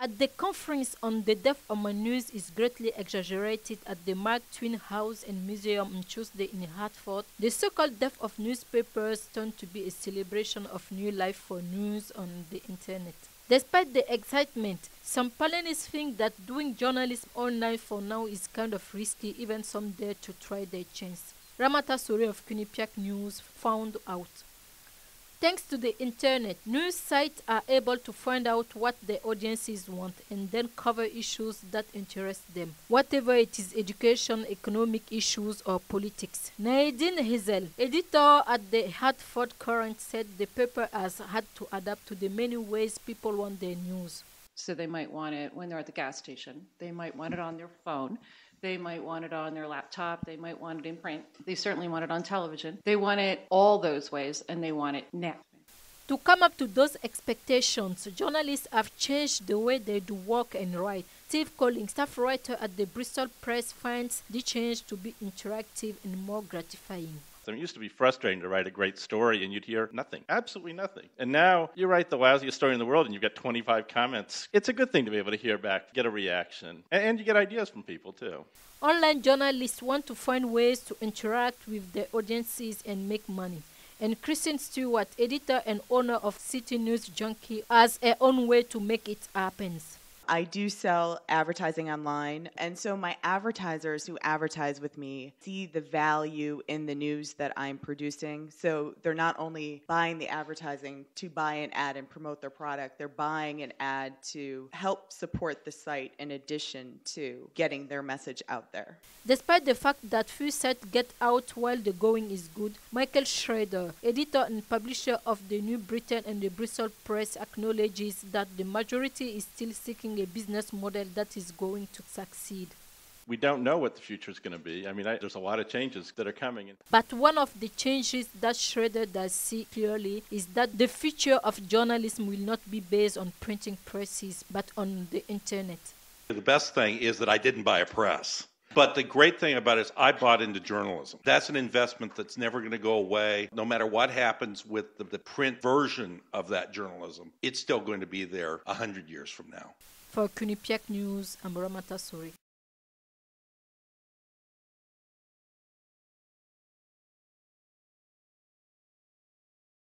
At the conference on the death of news is greatly exaggerated at the Mark Twain House and Museum on Tuesday in Hartford, the so-called death of newspapers turned to be a celebration of new life for news on the internet. Despite the excitement, some panelists think that doing journalism online for now is kind of risky, even some dare to try their chance. Ramata Sore of Quinnipiac News found out. Thanks to the internet, news sites are able to find out what their audiences want and then cover issues that interest them, whatever it is education, economic issues, or politics. Nadine Hazel, editor at the Hartford Courant, said the paper has had to adapt to the many ways people want their news. So they might want it when they're at the gas station. They might want it on their phone. They might want it on their laptop. They might want it in print. They certainly want it on television. They want it all those ways, and they want it now. To come up to those expectations, journalists have changed the way they do work and write. Steve Collins, staff writer at the Bristol Press, finds the change to be interactive and more gratifying. It used to be frustrating to write a great story and you'd hear nothing, absolutely nothing. And now you write the lousiest story in the world and you get 25 comments. It's a good thing to be able to hear back, get a reaction, and you get ideas from people too. Online journalists want to find ways to interact with their audiences and make money. And Kristen Stewart, editor and owner of City News Junkie, has her own way to make it happen. I do sell advertising online, and so my advertisers who advertise with me see the value in the news that I'm producing. So they're not only buying the advertising to buy an ad and promote their product, they're buying an ad to help support the site in addition to getting their message out there. Despite the fact that few sites get out while the going is good, Michael Schrader, editor and publisher of the New Britain and the Bristol Press, acknowledges that the majority is still seeking a business model that is going to succeed. We don't know what the future is going to be. There's a lot of changes that are coming. But one of the changes that Schrader does see clearly is that the future of journalism will not be based on printing presses, but on the internet. The best thing is that I didn't buy a press. But the great thing about it is I bought into journalism. That's an investment that's never going to go away. No matter what happens with the print version of that journalism, it's still going to be there 100 years from now. For Quinnipiac News, I'm Ramata Sore.